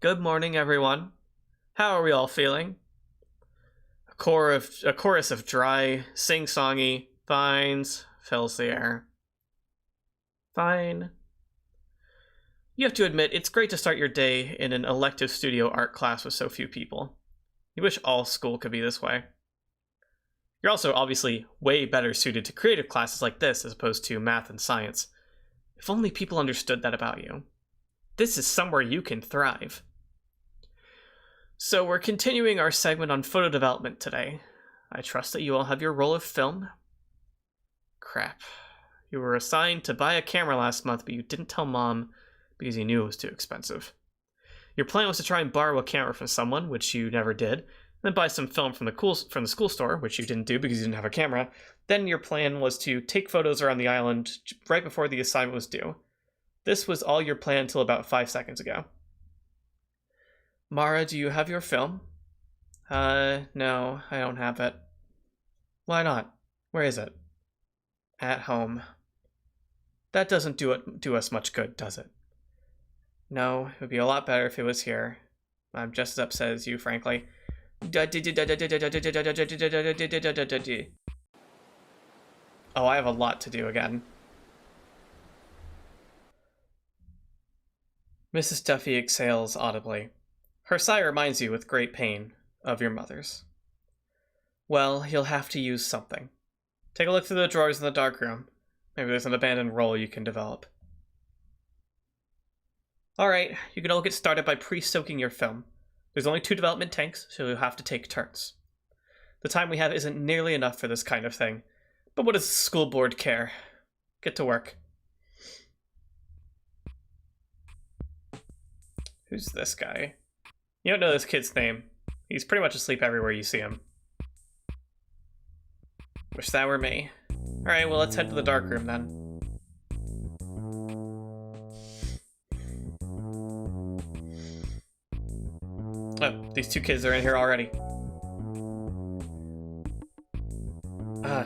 Good morning, everyone. How are we all feeling? A chorus of dry, sing-songy fines fills the air. Fine. You have to admit, it's great to start your day in an elective studio art class with so few people. You wish all school could be this way. You're also obviously way better suited to creative classes like this as opposed to math and science. If only people understood that about you. This is somewhere you can thrive. So we're continuing our segment on photo development today. I trust that you all have your roll of film. Crap. You were assigned to buy a camera last month, but you didn't tell Mom because you knew it was too expensive. Your plan was to try and borrow a camera from someone, which you never did, then buy some film from the school store, which you didn't do because you didn't have a camera. Then your plan was to take photos around the island right before the assignment was due. This was all your plan until about 5 seconds ago. Mara, do you have your film? No, I don't have it. Why not? Where is it? At home. That doesn't do us much good, does it? No, it would be a lot better if it was here. I'm just as upset as you, frankly. Oh, I have a lot to do again. Mrs. Duffy exhales audibly. Her sigh reminds you with great pain of your mother's. Well, you'll have to use something. Take a look through the drawers in the darkroom. Maybe there's an abandoned roll you can develop. Alright, you can all get started by pre-soaking your film. There's only 2 development tanks, so you'll have to take turns. The time we have isn't nearly enough for this kind of thing, but what does the school board care? Get to work. Who's this guy? You don't know this kid's name. He's pretty much asleep everywhere you see him. Wish that were me. Alright, well, let's head to the darkroom then. Oh, these 2 kids are in here already.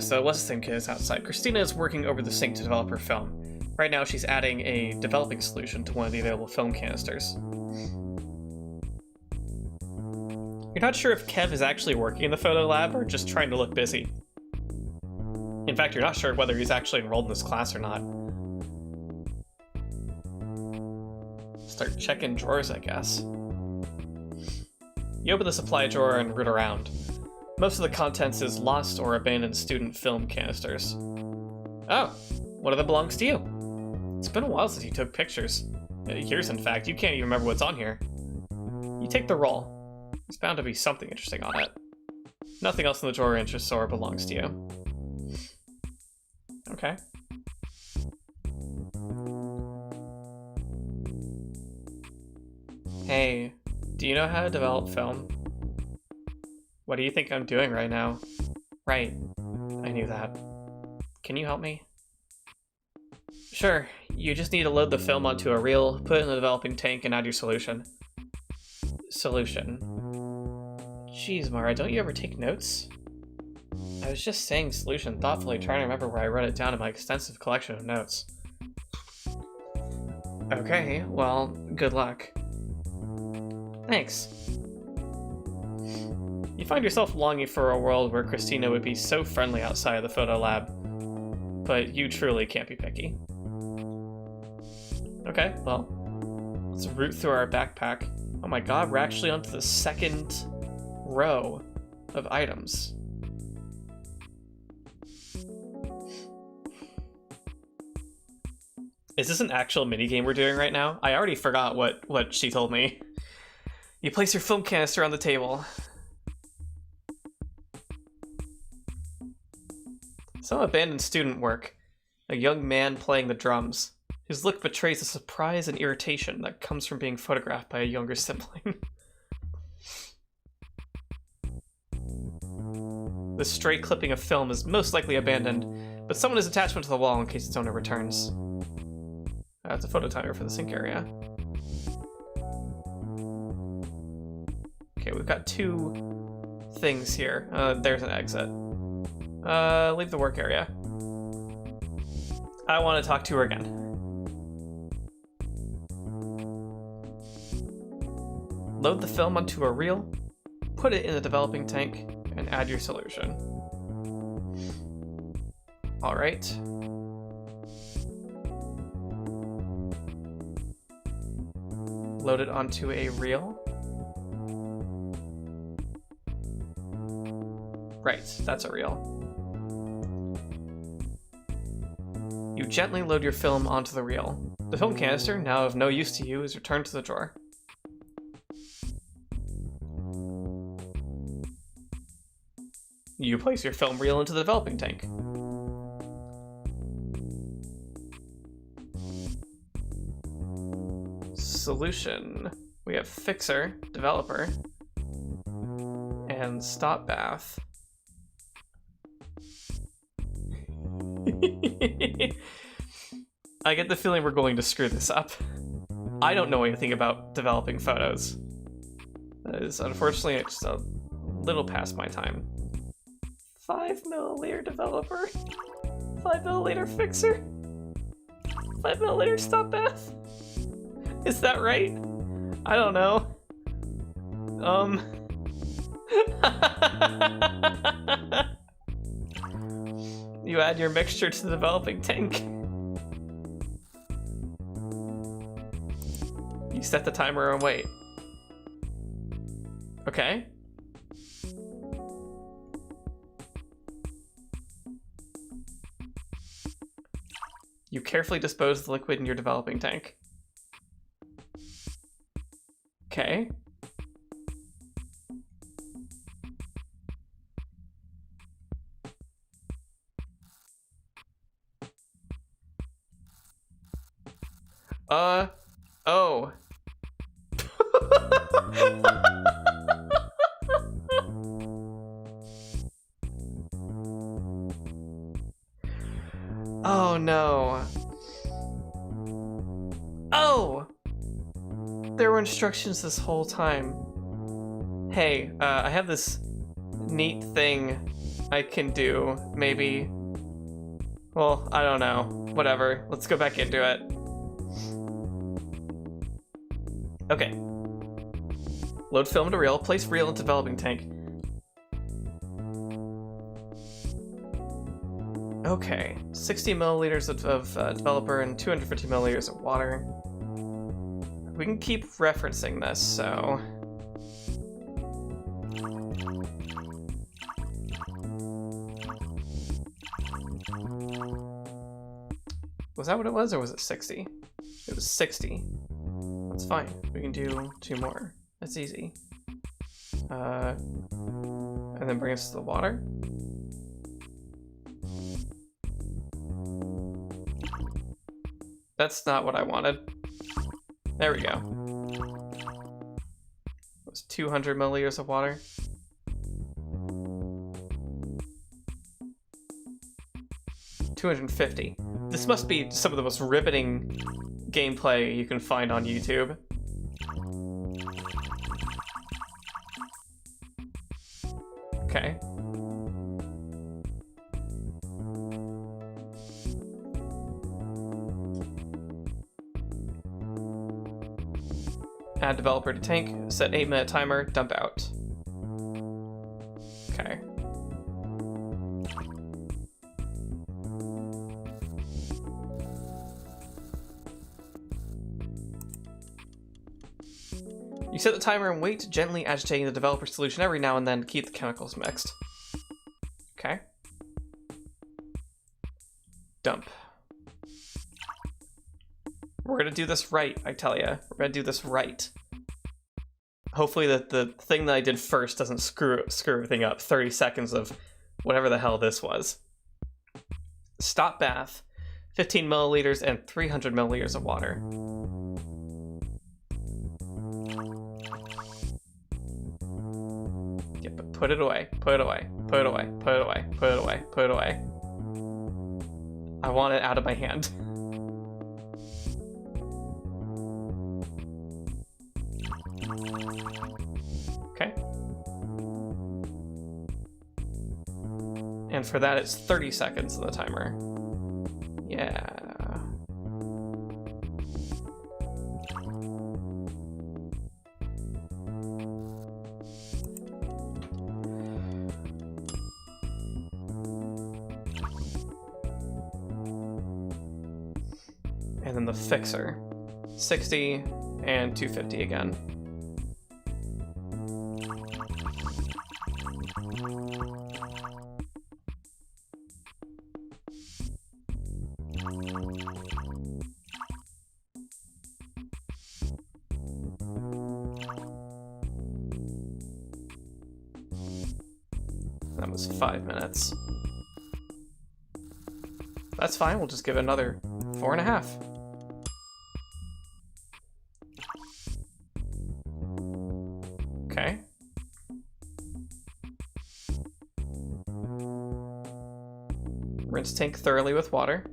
So it was the same kid as outside. Christina is working over the sink to develop her film. Right now, she's adding a developing solution to one of the available film canisters. You're not sure if Kev is actually working in the photo lab or just trying to look busy. In fact, you're not sure whether he's actually enrolled in this class or not. Start checking drawers, I guess. You open the supply drawer and root around. Most of the contents is lost or abandoned student film canisters. Oh, one of them belongs to you. It's been a while since you took pictures. Years, in fact. You can't even remember what's on here. You take the roll. There's bound to be something interesting on it. Nothing else in the drawer interests or belongs to you. Okay. Hey, do you know how to develop film? What do you think I'm doing right now? Right, I knew that. Can you help me? Sure, you just need to load the film onto a reel, put it in the developing tank, and add your solution. Solution. Jeez, Mara, don't you ever take notes? I was just saying solution thoughtfully, trying to remember where I wrote it down in my extensive collection of notes. Okay, well, good luck. Thanks. You find yourself longing for a world where Christina would be so friendly outside of the photo lab, but you truly can't be picky. Okay, well, let's root through our backpack. Oh my god, we're actually onto the second row of items. Is this an actual minigame we're doing right now? I already forgot what she told me. You place your film canister on the table. Some abandoned student work. A young man playing the drums. His look betrays the surprise and irritation that comes from being photographed by a younger sibling. The stray clipping of film is most likely abandoned, but someone has attached one to the wall in case its owner returns. It's a photo timer for the sink area. Okay, we've got 2 things here. There's an exit. Leave the work area. I want to talk to her again. Load the film onto a reel, put it in the developing tank, and add your solution. Alright. Load it onto a reel. Right, that's a reel. You gently load your film onto the reel. The film canister, now of no use to you, is returned to the drawer. You place your film reel into the developing tank. Solution. We have fixer, developer, and stop bath. I get the feeling we're going to screw this up. I don't know anything about developing photos. That is unfortunately just a little past my time. 5ml developer, 5ml fixer, 5ml stop bath. Is that right? I don't know. You add your mixture to the developing tank. You set the timer and wait. Okay. You carefully dispose of the liquid in your developing tank. Okay. Oh. Oh no. Oh! There were instructions this whole time. Hey, I have this neat thing I can do, maybe. Well, I don't know. Whatever. Let's go back into it. Okay. Load film to reel. Place reel in developing tank. Okay. 60 milliliters of developer and 250 milliliters of water. We can keep referencing this, so... Was that what it was, or was it 60? It was 60. That's fine. We can do 2 more. That's easy. And then bring us to the water. That's not what I wanted. There we go. It was 200 milliliters of water. $250. This must be some of the most riveting gameplay you can find on YouTube. Okay. Add developer to tank, set 8-minute timer, dump out. Okay. You set the timer and wait, gently agitating the developer solution every now and then to keep the chemicals mixed. Okay. Dump. We're gonna do this right, I tell ya. We're gonna do this right. Hopefully the thing that I did first doesn't screw everything up. 30 seconds of whatever the hell this was. Stop bath. 15 milliliters and 300 milliliters of water. Yeah, but put it away. Put it away. Put it away. Put it away. Put it away. Put it away. I want it out of my hand. Okay. And for that, it's 30 seconds of the timer. Yeah. And then the fixer. 60 and 250 again. That was 5 minutes. That's fine, we'll just give it another 4.5. Okay. Rinse tank thoroughly with water.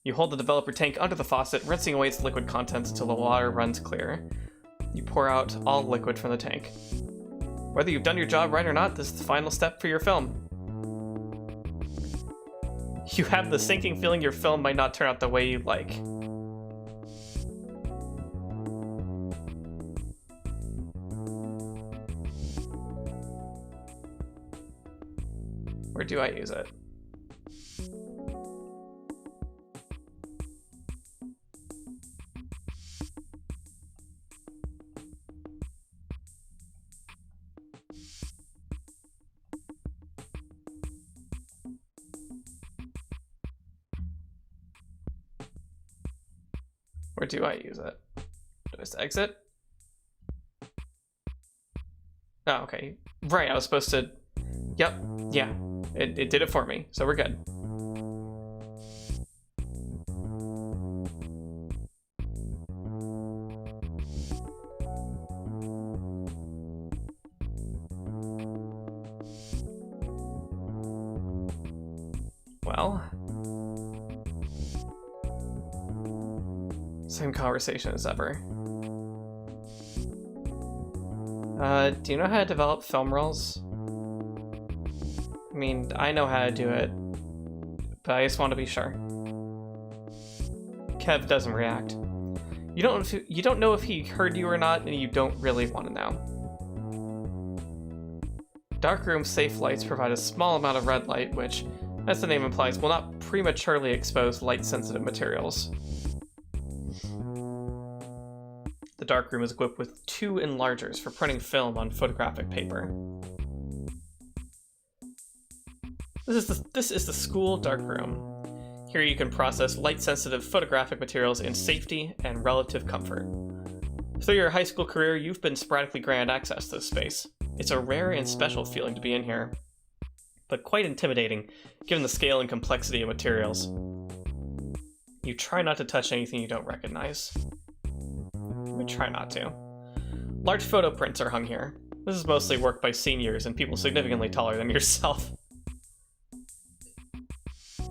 You hold the developer tank under the faucet, rinsing away its liquid contents until the water runs clear. You pour out all liquid from the tank. Whether you've done your job right or not, this is the final step for your film. You have the sinking feeling your film might not turn out the way you'd like. Where do I use it? Where do I use it? Do I just exit? Oh, okay. Right, I was supposed to... Yep, yeah. It did it for me, so we're good. Well... Same conversation as ever. Do you know how to develop film rolls? I mean, I know how to do it, but I just want to be sure. Kev doesn't react. You don't know if he heard you or not, and you don't really want to know. Darkroom safe lights provide a small amount of red light, which, as the name implies, will not prematurely expose light-sensitive materials. The darkroom is equipped with 2 enlargers for printing film on photographic paper. This is the school darkroom. Here you can process light-sensitive photographic materials in safety and relative comfort. Through your high school career, you've been sporadically granted access to this space. It's a rare and special feeling to be in here, but quite intimidating given the scale and complexity of materials. You try not to touch anything you don't recognize. We try not to. Large photo prints are hung here. This is mostly work by seniors and people significantly taller than yourself.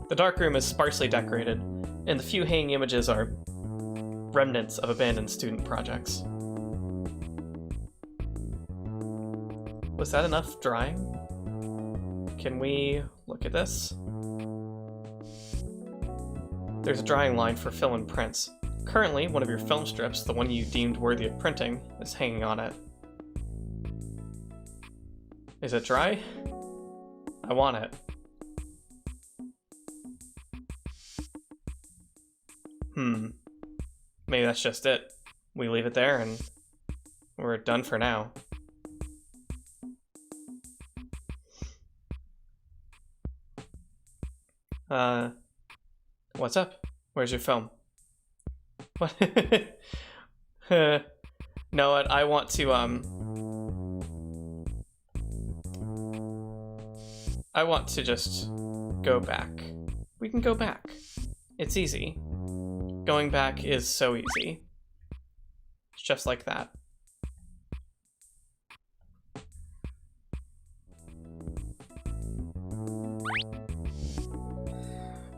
The darkroom is sparsely decorated, and the few hanging images are remnants of abandoned student projects. Was that enough drawing? Can we look at this? There's a drawing line for film and prints. Currently, one of your film strips, the one you deemed worthy of printing, is hanging on it. Is it dry? I want it. Maybe that's just it. We leave it there and we're done for now. What's up? Where's your film? What? No, what? I want to, I want to just go back. We can go back. It's easy. Going back is so easy. It's just like that.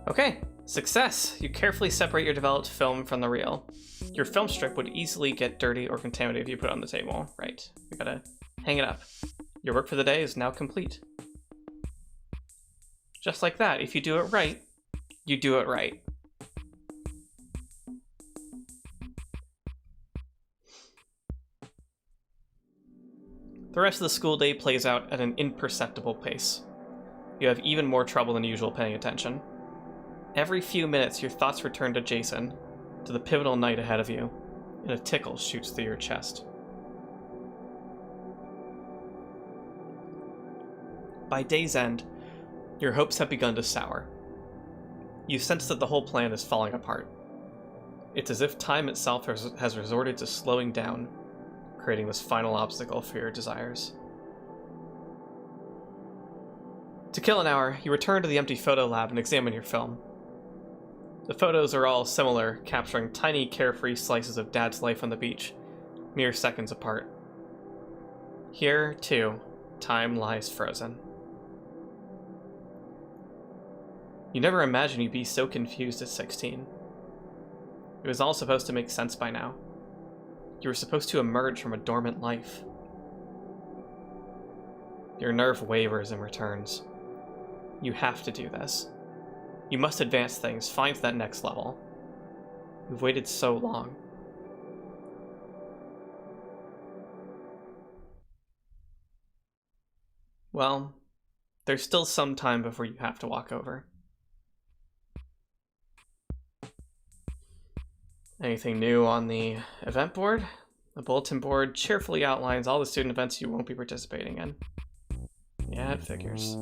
Okay, success! You carefully separate your developed film from the reel. Your film strip would easily get dirty or contaminated if you put it on the table. Right, we gotta hang it up. Your work for the day is now complete. Just like that, if you do it right, you do it right. The rest of the school day plays out at an imperceptible pace. You have even more trouble than usual paying attention. Every few minutes, your thoughts return to Jason, to the pivotal night ahead of you, and a tickle shoots through your chest. By day's end, your hopes have begun to sour. You sense that the whole plan is falling apart. It's as if time itself has resorted to slowing down, creating this final obstacle for your desires. To kill an hour, you return to the empty photo lab and examine your film. The photos are all similar, capturing tiny, carefree slices of Dad's life on the beach, mere seconds apart. Here, too, time lies frozen. You never imagined you'd be so confused at 16. It was all supposed to make sense by now. You were supposed to emerge from a dormant life. Your nerve wavers and returns. You have to do this. You must advance things, find that next level. You've waited so long. Well, there's still some time before you have to walk over. Anything new on the event board? The bulletin board cheerfully outlines all the student events you won't be participating in. Yeah, it figures.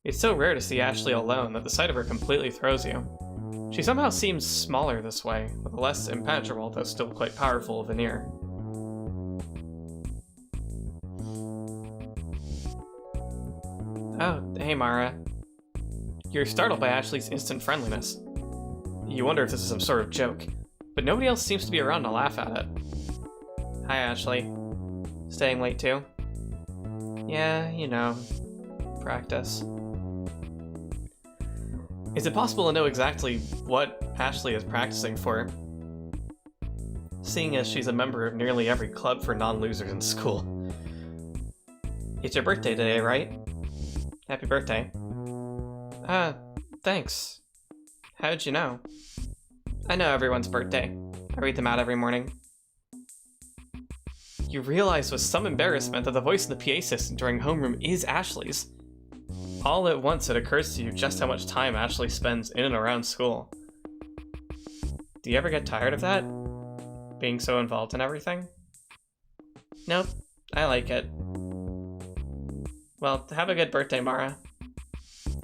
It's so rare to see Ashley alone that the sight of her completely throws you. She somehow seems smaller this way, with a less impenetrable, though still quite powerful veneer. Oh, hey Mara. You're startled by Ashley's instant friendliness. You wonder if this is some sort of joke, but nobody else seems to be around to laugh at it. Hi Ashley. Staying late too? Yeah, you know, practice. Is it possible to know exactly what Ashley is practicing for? Seeing as she's a member of nearly every club for non-losers in school. It's your birthday today, right? Happy birthday. Thanks. How'd you know? I know everyone's birthday. I read them out every morning. You realize with some embarrassment that the voice in the PA system during homeroom is Ashley's. All at once it occurs to you just how much time Ashley spends in and around school. Do you ever get tired of that? Being so involved in everything? Nope, I like it. Well, have a good birthday, Mara.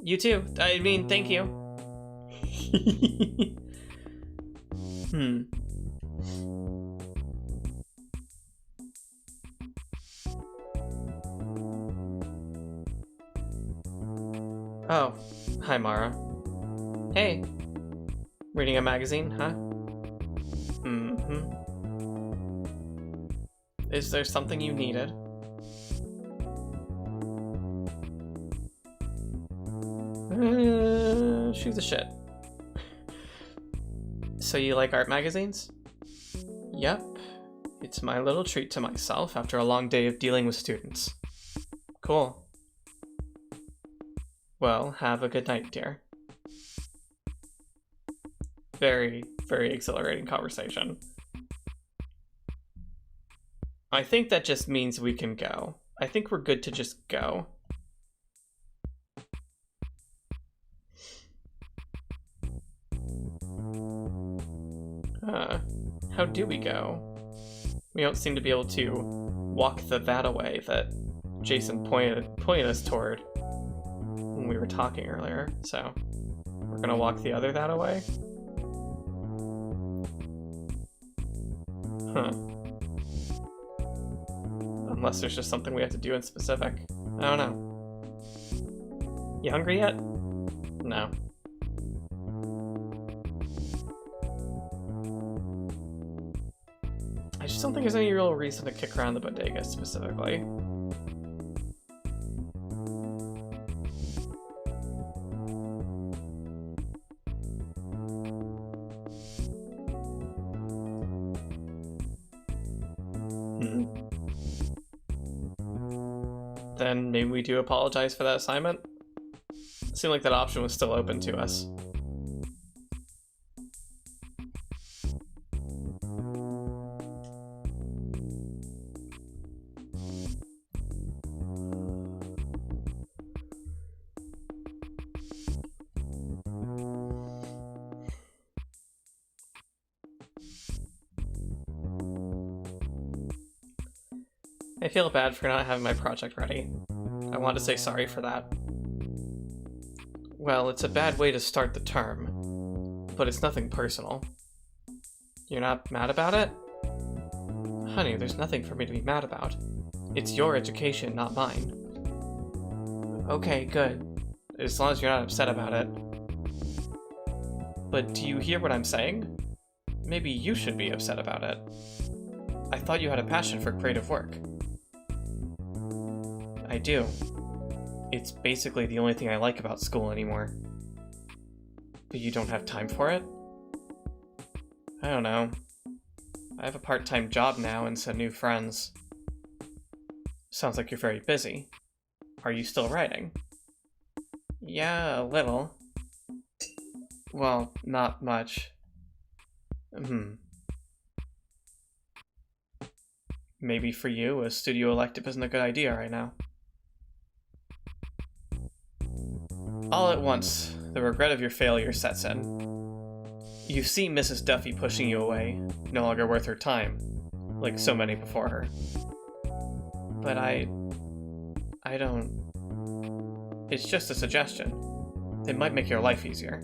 You too. I mean, thank you. Oh, hi Mara. Hey. Reading a magazine, huh? Is there something you needed? Shoot the shit. So you like art magazines? Yep. It's my little treat to myself after a long day of dealing with students. Cool. Well, have a good night, dear. Very, very exhilarating conversation. I think that just means we can go. I think we're good to just go. How do we go? We don't seem to be able to walk the that-a-way that Jason pointed us toward when we were talking earlier, so we're gonna walk the other that-a-way? Huh. Unless there's just something we have to do in specific. I don't know. You hungry yet? No. I just don't think there's any real reason to kick around the bodega specifically. Then maybe we do apologize for that assignment? It seemed like that option was still open to us. I feel bad for not having my project ready. I want to say sorry for that. Well, it's a bad way to start the term, but it's nothing personal. You're not mad about it? Honey, there's nothing for me to be mad about. It's your education, not mine. Okay, good. As long as you're not upset about it. But do you hear what I'm saying? Maybe you should be upset about it. I thought you had a passion for creative work. I do. It's basically the only thing I like about school anymore. But you don't have time for it? I don't know. I have a part-time job now and some new friends. Sounds like you're very busy. Are you still writing? Yeah, a little. Well, not much. Maybe for you, a studio elective isn't a good idea right now. All at once, the regret of your failure sets in. You see Mrs. Duffy pushing you away, no longer worth her time, like so many before her. But I don't... It's just a suggestion. It might make your life easier.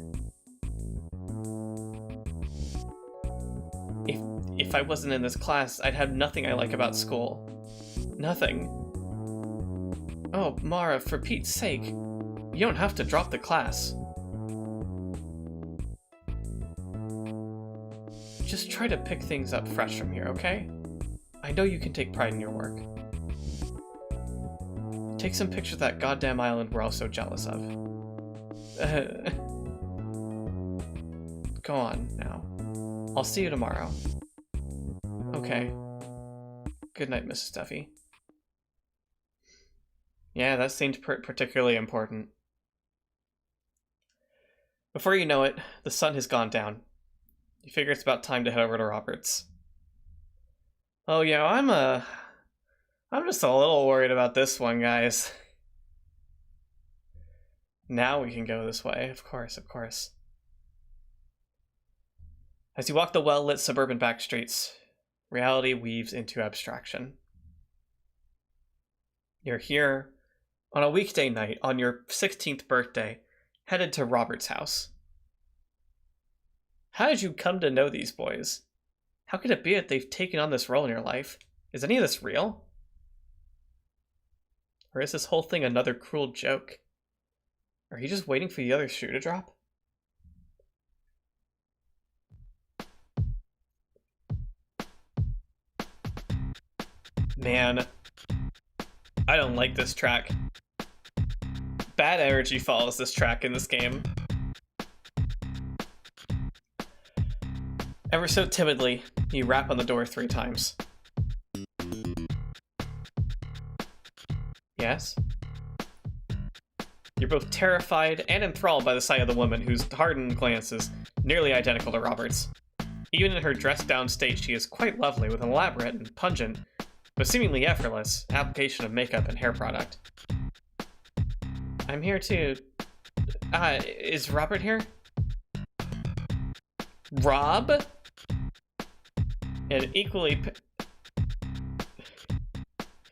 If I wasn't in this class, I'd have nothing I like about school. Nothing. Oh, Mara, for Pete's sake, you don't have to drop the class. Just try to pick things up fresh from here, okay? I know you can take pride in your work. Take some pictures of that goddamn island we're all so jealous of. Go on, now. I'll see you tomorrow. Okay. Good night, Mrs. Duffy. Yeah, that seemed particularly important. Before you know it, the sun has gone down. You figure it's about time to head over to Robert's. Oh, yeah, I'm just a little worried about this one, guys. Now we can go this way, of course, of course. As you walk the well-lit suburban back streets, reality weaves into abstraction. You're here on a weekday night on your 16th birthday, headed to Robert's house. How did you come to know these boys? How could it be that they've taken on this role in your life? Is any of this real? Or is this whole thing another cruel joke? Are you just waiting for the other shoe to drop? Man, I don't like this track. Bad energy follows this track in this game. Ever so timidly, you rap on the door 3 times. Yes? You're both terrified and enthralled by the sight of the woman whose hardened glance is nearly identical to Robert's. Even in her dressed-down state, she is quite lovely with an elaborate and pungent, but seemingly effortless, application of makeup and hair product. I'm here too. Is Robert here? Rob? And equally...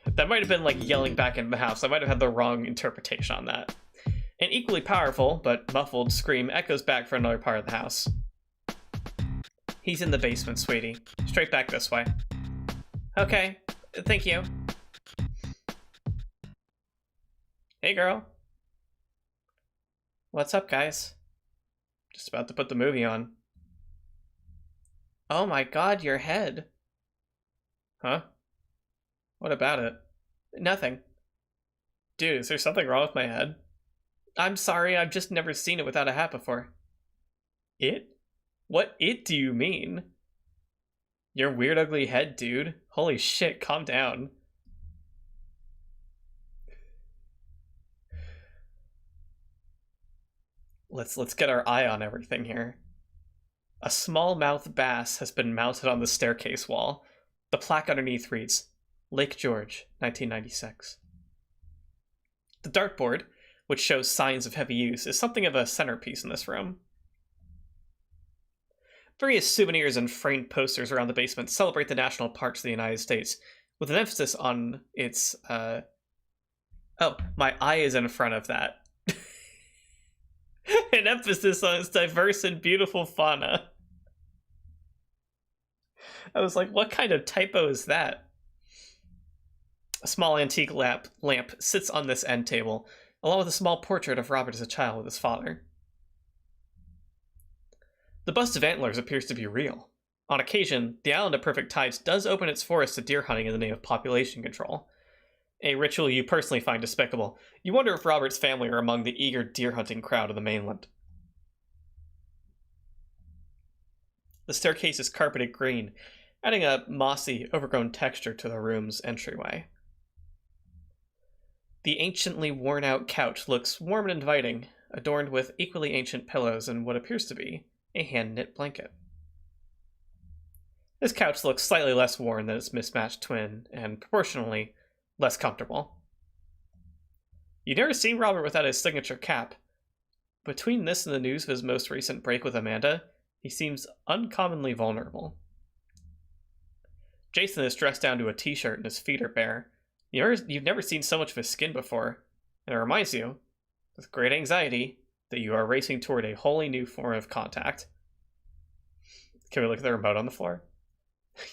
That might have been like yelling back in the house. I might have had the wrong interpretation on that. An equally powerful, but muffled scream echoes back from another part of the house. He's in the basement, sweetie. Straight back this way. Okay, thank you. Hey, girl. What's up, guys? Just about to put the movie on. Oh my god, your head. Huh? What about it? Nothing. Dude, is there something wrong with my head? I'm sorry, I've just never seen it without a hat before. It? What it do you mean? Your weird ugly head, dude. Holy shit, calm down. Let's get our eye on everything here. A small-mouthed bass has been mounted on the staircase wall. The plaque underneath reads, Lake George, 1996. The dartboard, which shows signs of heavy use, is something of a centerpiece in this room. Various souvenirs and framed posters around the basement celebrate the national parks of the United States, with an emphasis on its, oh, my eye is in front of that. An emphasis on its diverse and beautiful fauna. I was like, what kind of typo is that? A small antique lamp sits on this end table, along with a small portrait of Robert as a child with his father. The bust of antlers appears to be real. On occasion, the island of Perfect Tides does open its forests to deer hunting in the name of population control. A ritual you personally find despicable. You wonder if Robert's family are among the eager deer hunting crowd of the mainland. The staircase is carpeted green, adding a mossy, overgrown texture to the room's entryway. The anciently worn-out couch looks warm and inviting, adorned with equally ancient pillows and what appears to be a hand-knit blanket. This couch looks slightly less worn than its mismatched twin, and proportionally less comfortable. You've never seen Robert without his signature cap. Between this and the news of his most recent break with Amanda, he seems uncommonly vulnerable. Jason is dressed down to a t-shirt and his feet are bare. You've never seen so much of his skin before, and it reminds you, with great anxiety, that you are racing toward a wholly new form of contact. Can we look at the remote on the floor?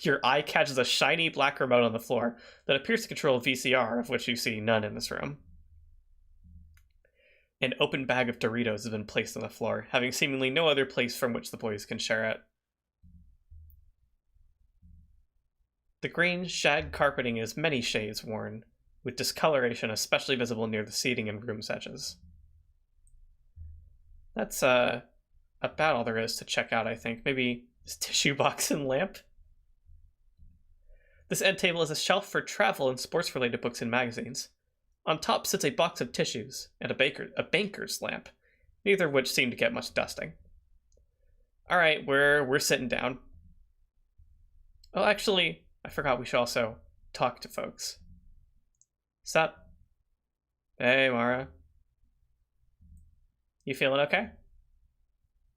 Your eye catches a shiny black remote on the floor that appears to control a VCR, of which you see none in this room. An open bag of Doritos has been placed on the floor, having seemingly no other place from which the boys can share it. The green shag carpeting is many shades worn, with discoloration especially visible near the seating and room's edges. That's about all there is to check out, I think. Maybe this tissue box and lamp? This end table is a shelf for travel and sports-related books and magazines. On top sits a box of tissues and a banker's lamp, neither of which seem to get much dusting. Alright, we're sitting down. Oh, actually, I forgot we should also talk to folks. Sup? Hey, Mara. You feeling okay?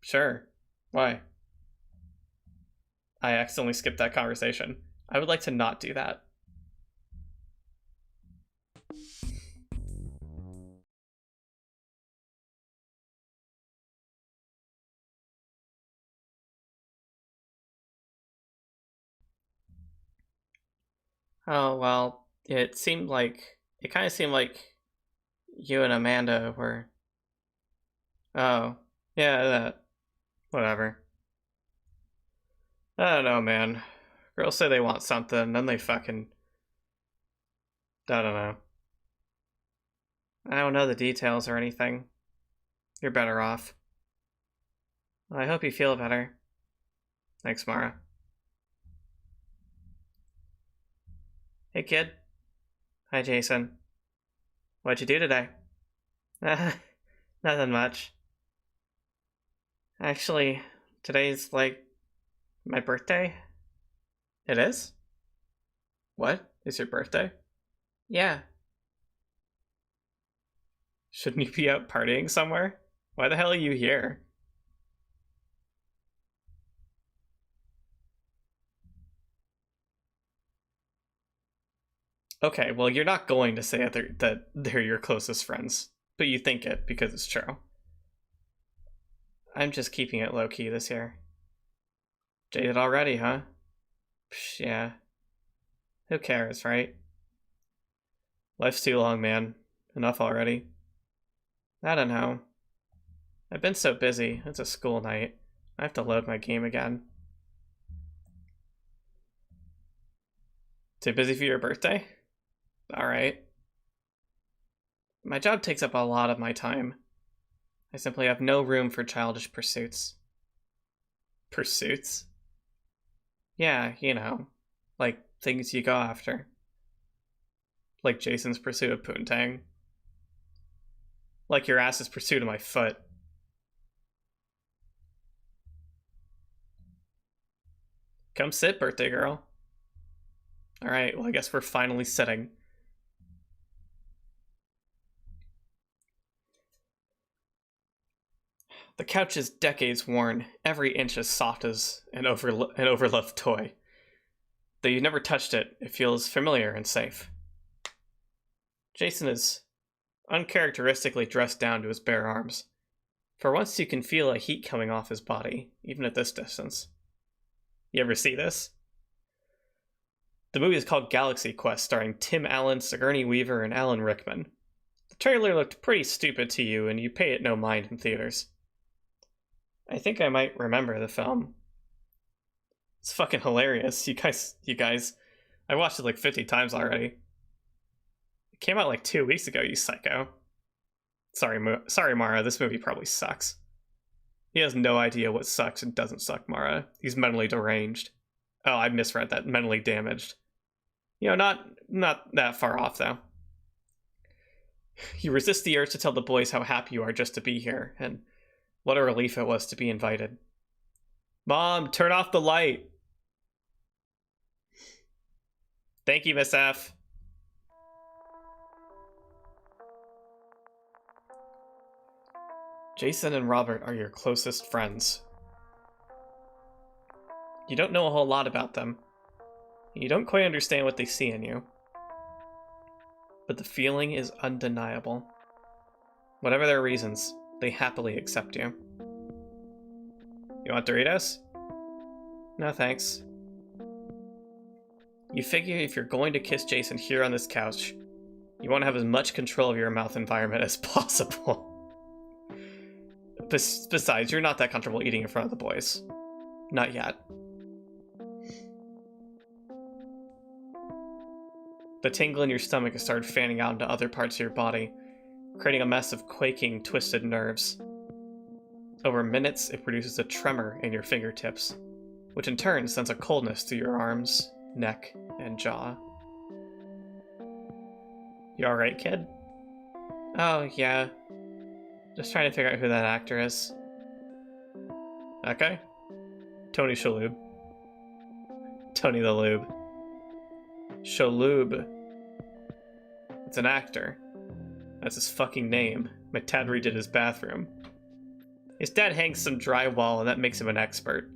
Sure. Why? I accidentally skipped that conversation. I would like to not do that. Oh, well, it kind of seemed like you and Amanda were... Oh, yeah, that. Whatever. I don't know, man. Girls say they want something, then they fucking... I don't know. I don't know the details or anything. You're better off. Well, I hope you feel better. Thanks, Mara. Hey, kid. Hi, Jason. What'd you do today? Nothing much. Actually, today's, like, my birthday. It is? What? Is your birthday? Yeah. Shouldn't you be out partying somewhere? Why the hell are you here? Okay, well, you're not going to say that they're your closest friends, but you think it because it's true. I'm just keeping it low-key this year. Jaded already, huh? Psh, yeah. Who cares, right? Life's too long, man. Enough already. I don't know. I've been so busy. It's a school night. I have to load my game again. Too busy for your birthday? Alright. My job takes up a lot of my time. I simply have no room for childish pursuits. Pursuits? Yeah, you know. Like, things you go after. Like Jason's pursuit of Poontang. Like your ass's pursuit of my foot. Come sit, birthday girl. Alright, well I guess we're finally sitting. The couch is decades worn, every inch as soft as an overloved toy. Though you've never touched it, it feels familiar and safe. Jason is uncharacteristically dressed down to his bare arms. For once, you can feel a heat coming off his body, even at this distance. You ever see this? The movie is called Galaxy Quest, starring Tim Allen, Sigourney Weaver, and Alan Rickman. The trailer looked pretty stupid to you, and you pay it no mind in theaters. I think I might remember the film. It's fucking hilarious. You guys. I watched it like 50 times already. It came out like 2 weeks ago, you psycho. Sorry, Mara, this movie probably sucks. He has no idea what sucks and doesn't suck, Mara. He's mentally deranged. Oh, I misread that. Mentally damaged. You know, not that far off, though. You resist the urge to tell the boys how happy you are just to be here, and what a relief it was to be invited. Mom, turn off the light! Thank you, Miss F. Jason and Robert are your closest friends. You don't know a whole lot about them. You don't quite understand what they see in you. But the feeling is undeniable. Whatever their reasons, they happily accept you. You want Doritos? No thanks. You figure if you're going to kiss Jason here on this couch, you want to have as much control of your mouth environment as possible. Besides, you're not that comfortable eating in front of the boys. Not yet. The tingle in your stomach has started fanning out into other parts of your body, creating a mess of quaking, twisted nerves. Over minutes, it produces a tremor in your fingertips, which in turn sends a coldness through your arms, neck, and jaw. You alright, kid? Oh, yeah. Just trying to figure out who that actor is. Okay. Tony Shalhoub. Tony the Lube. Shalhoub. It's an actor. That's his fucking name. My dad redid his bathroom. His dad hangs some drywall and that makes him an expert.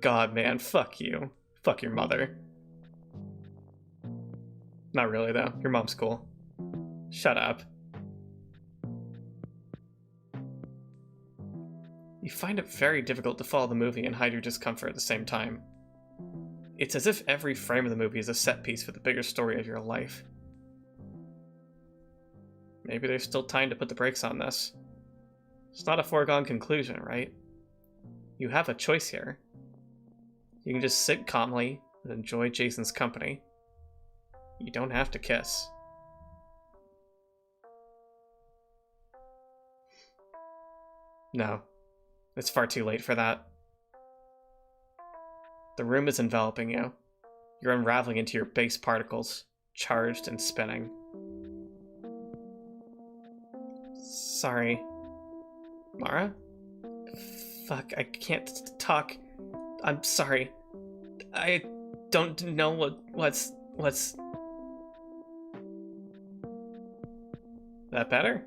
God, man, fuck you. Fuck your mother. Not really, though. Your mom's cool. Shut up. You find it very difficult to follow the movie and hide your discomfort at the same time. It's as if every frame of the movie is a set piece for the bigger story of your life. Maybe there's still time to put the brakes on this. It's not a foregone conclusion, right? You have a choice here. You can just sit calmly and enjoy Jason's company. You don't have to kiss. No, it's far too late for that. The room is enveloping you. You're unraveling into your base particles, charged and spinning. Sorry. Mara? Fuck, I can't talk. I'm sorry. I don't know what's... That better?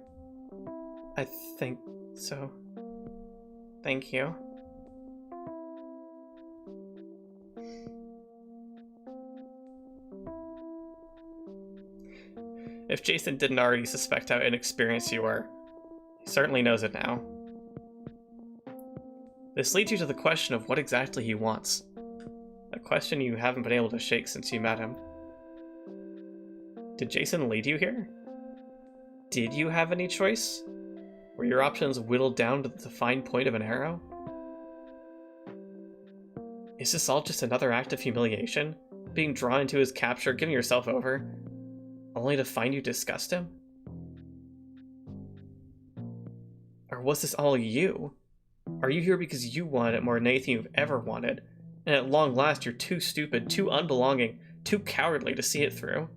I think so. Thank you. If Jason didn't already suspect how inexperienced you were, he certainly knows it now. This leads you to the question of what exactly he wants. A question you haven't been able to shake since you met him. Did Jason lead you here? Did you have any choice? Were your options whittled down to the fine point of an arrow? Is this all just another act of humiliation? Being drawn into his capture, giving yourself over, only to find you disgust him? Or was this all you? Are you here because you wanted it more than anything you've ever wanted, and at long last you're too stupid, too unbelonging, too cowardly to see it through?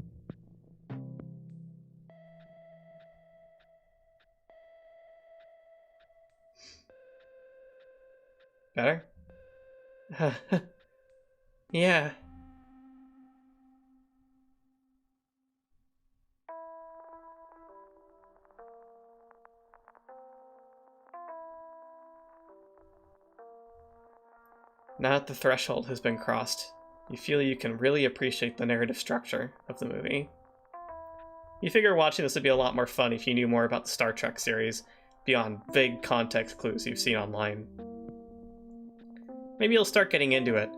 Better? Yeah. Now that the threshold has been crossed, You feel you can really appreciate the narrative structure of the movie. You figure watching this would be a lot more fun if you knew more about the Star Trek series, beyond vague context clues you've seen online. Maybe you'll start getting into it,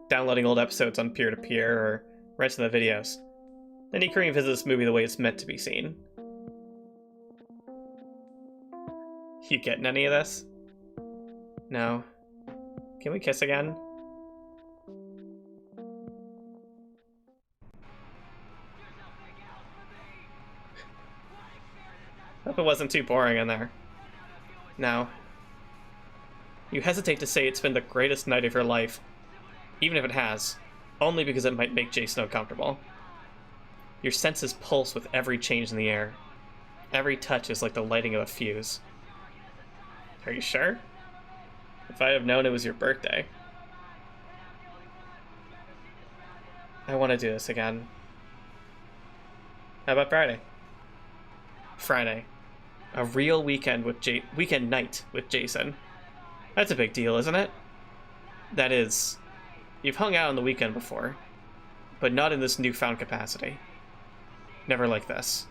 downloading old episodes on peer-to-peer or renting the videos. Then you can revisit this movie the way it's meant to be seen. You getting any of this? No. Can we kiss again? Hope it wasn't too boring in there. No. You hesitate to say it's been the greatest night of your life, even if it has, only because it might make Jason uncomfortable. Your senses pulse with every change in the air. Every touch is like the lighting of a fuse. Are you sure? If I had known it was your birthday. I want to do this again. How about Friday? Friday. A real weekend night with Jason. That's a big deal, isn't it? That is. You've hung out on the weekend before, but not in this newfound capacity. Never like this.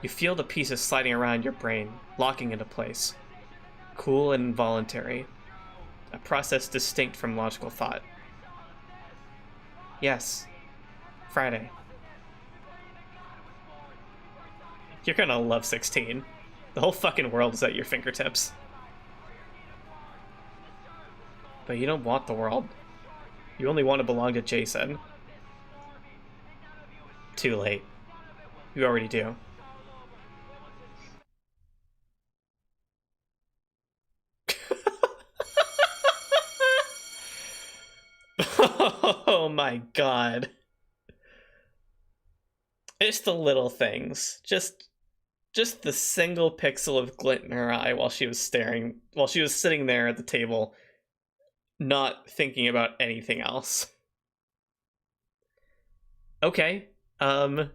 You feel the pieces sliding around your brain, locking into place. Cool and involuntary. A process distinct from logical thought. Yes. Friday. You're gonna love 16. The whole fucking world is at your fingertips. But you don't want the world. You only want to belong to Jason. Too late. You already do. Oh my god. It's the little things. Just the single pixel of glint in her eye while she was sitting there at the table, not thinking about anything else. Okay, I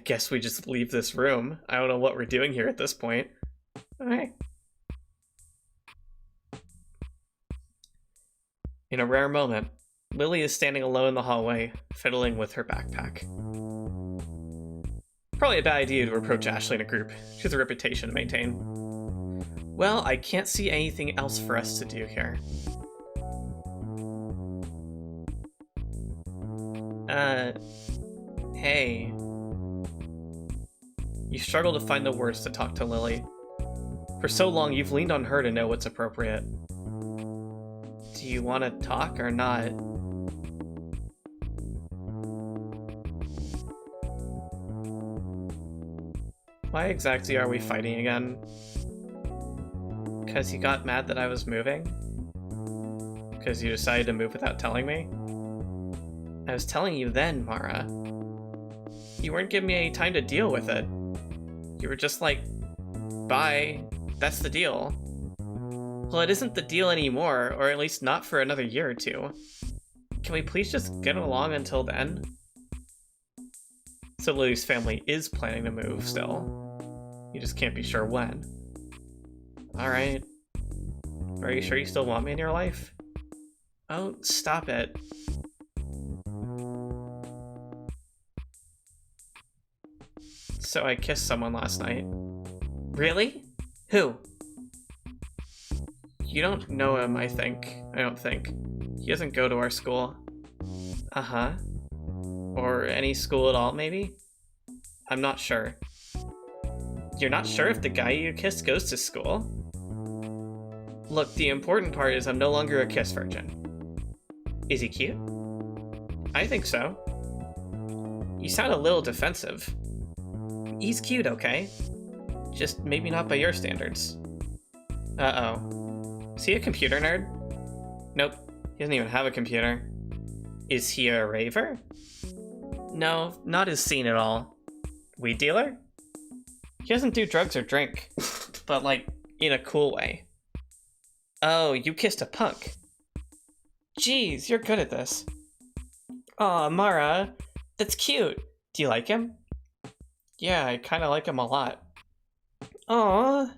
guess we just leave this room. I don't know what we're doing here at this point. Alright. In a rare moment, Lily is standing alone in the hallway, fiddling with her backpack. Probably a bad idea to approach Ashley in a group. She has a reputation to maintain. Well, I can't see anything else for us to do here. Hey. You struggle to find the words to talk to Lily. For so long, you've leaned on her to know what's appropriate. Do you want to talk or not? Why exactly are we fighting again? Because you got mad that I was moving? Because you decided to move without telling me? I was telling you then, Mara. You weren't giving me any time to deal with it. You were just like, bye, that's the deal. Well, it isn't the deal anymore, or at least not for another year or two. Can we please just get along until then? So Lily's family is planning to move still. You just can't be sure when. Alright. Are you sure you still want me in your life? Oh, stop it. So I kissed someone last night. Really? Who? You don't know him, I don't think. He doesn't go to our school. Uh-huh. Or any school at all, maybe? I'm not sure. You're not sure if the guy you kissed goes to school? Look, the important part is I'm no longer a kiss virgin. Is he cute? I think so. You sound a little defensive. He's cute, okay? Just maybe not by your standards. Uh-oh. Is he a computer nerd? Nope. He doesn't even have a computer. Is he a raver? No, not his scene at all. Weed dealer? He doesn't do drugs or drink, but like, in a cool way. Oh, you kissed a punk. Jeez, you're good at this. Aw, Mara, that's cute. Do you like him? Yeah, I kinda like him a lot. Aw.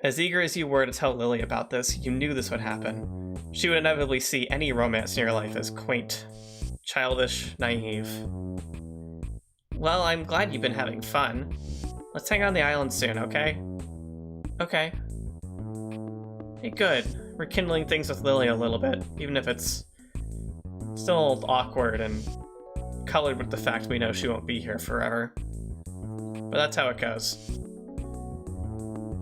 As eager as you were to tell Lily about this, you knew this would happen. She would inevitably see any romance in your life as quaint, childish, naive. Well, I'm glad you've been having fun. Let's hang out on the island soon, okay? Okay. Hey, good. We're kindling things with Lily a little bit, even if it's still awkward and colored with the fact we know she won't be here forever. But that's how it goes.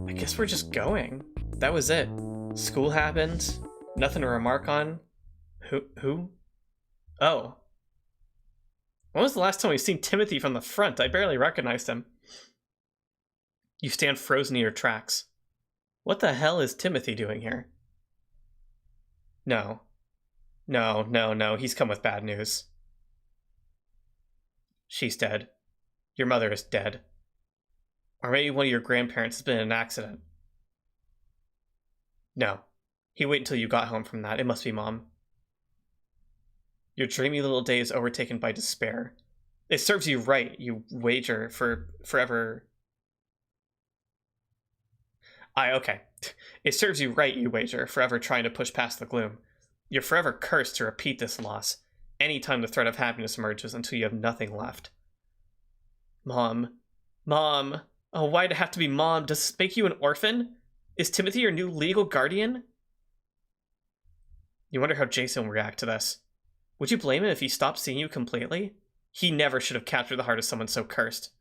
I guess we're just going. That was it. School happened. Nothing to remark on. Who? Oh. When was the last time we've seen Timothy from the front? I barely recognized him. You stand frozen in your tracks. What the hell is Timothy doing here? No. No. He's come with bad news. She's dead. Your mother is dead. Or maybe one of your grandparents has been in an accident. No. He waited until you got home from that. It must be Mom. Your dreamy little day is overtaken by despair. It serves you right, you wager for forever. Okay. It serves you right, you wager, forever trying to push past the gloom. You're forever cursed to repeat this loss, anytime the threat of happiness emerges until you have nothing left. Mom. Oh, why'd it have to be Mom? Does this make you an orphan? Is Timothy your new legal guardian? You wonder how Jason will react to this. Would you blame him if he stopped seeing you completely? He never should have captured the heart of someone so cursed.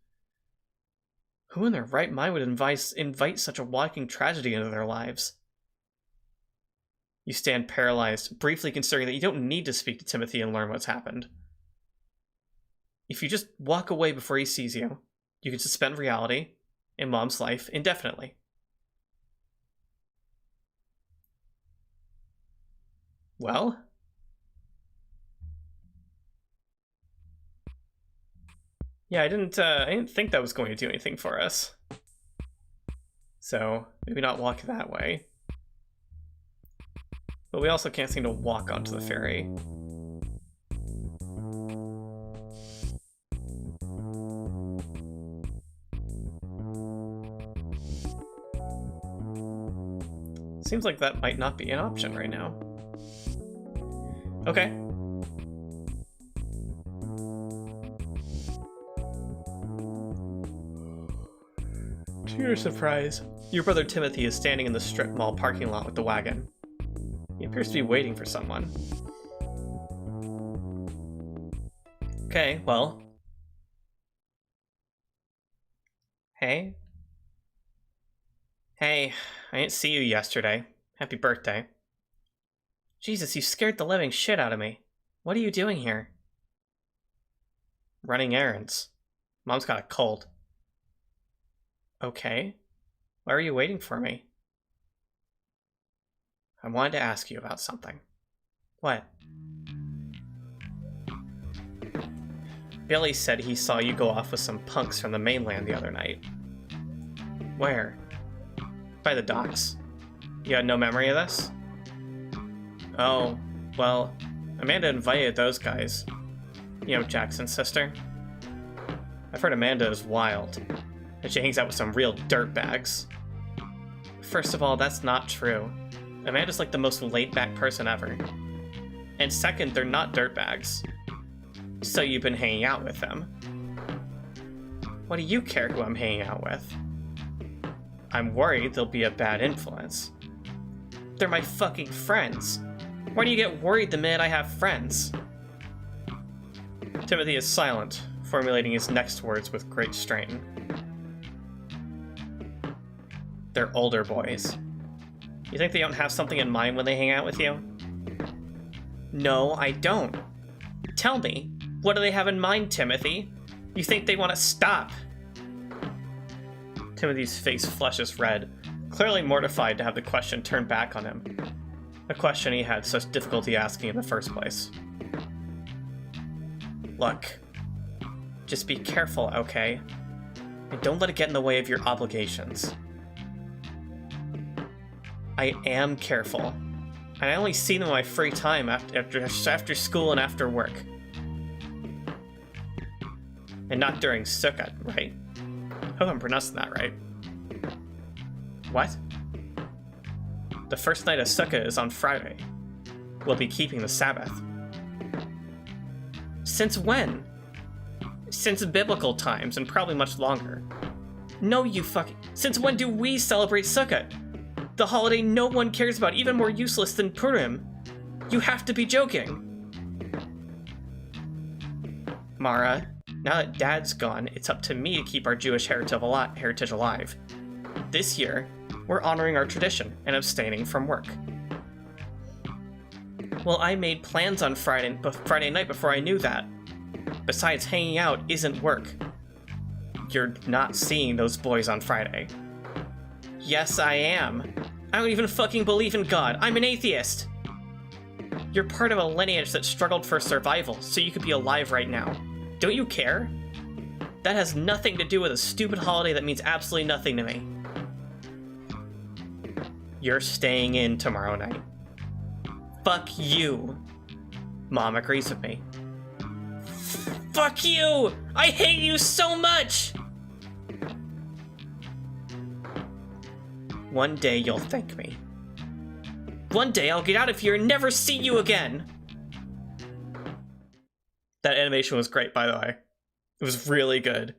Who in their right mind would invite such a walking tragedy into their lives? You stand paralyzed, briefly considering that you don't need to speak to Timothy and learn what's happened. If you just walk away before he sees you, you can suspend reality in Mom's life indefinitely. Well? Yeah, I didn't think that was going to do anything for us. So, maybe not walk that way. But we also can't seem to walk onto the ferry. Seems like that might not be an option right now. Okay. To your surprise, your brother Timothy is standing in the strip mall parking lot with the wagon. He appears to be waiting for someone. Okay, well. Hey? Hey, I didn't see you yesterday. Happy birthday. Jesus, you scared the living shit out of me. What are you doing here? Running errands. Mom's got a cold. Okay. Why are you waiting for me? I wanted to ask you about something. What? Billy said he saw you go off with some punks from the mainland the other night. Where? By the docks. You had no memory of this? Oh, well, Amanda invited those guys. You know, Jackson's sister? I've heard Amanda is wild, and she hangs out with some real dirtbags. First of all, that's not true. Amanda's like the most laid-back person ever. And second, they're not dirtbags. So you've been hanging out with them. What do you care who I'm hanging out with? I'm worried they'll be a bad influence. They're my fucking friends. Why do you get worried the minute I have friends? Timothy is silent, formulating his next words with great strain. They're older boys. You think they don't have something in mind when they hang out with you? No, I don't. Tell me, what do they have in mind, Timothy? You think they want to stop? Timothy's face flushes red, clearly mortified to have the question turned back on him. A question he had such difficulty asking in the first place. Look, just be careful, okay? And don't let it get in the way of your obligations. I am careful. And I only see them in my free time after school and after work. And not during Sukkot, right? I hope I'm pronouncing that right. What? The first night of Sukkah is on Friday. We'll be keeping the Sabbath. Since when? Since biblical times, and probably much longer. No, you fucking... Since when do we celebrate Sukkot? The holiday no one cares about, even more useless than Purim. You have to be joking. Mara, now that Dad's gone, it's up to me to keep our Jewish heritage alive. This year, we're honoring our tradition and abstaining from work. Well, I made plans on Friday night before I knew that. Besides, hanging out isn't work. You're not seeing those boys on Friday. Yes, I am. I don't even fucking believe in God. I'm an atheist. You're part of a lineage that struggled for survival, so you could be alive right now. Don't you care? That has nothing to do with a stupid holiday that means absolutely nothing to me. You're staying in tomorrow night. Fuck you. Mom agrees with me. Fuck you! I hate you so much! One day you'll thank me. One day I'll get out of here and never see you again! That animation was great, by the way. It was really good.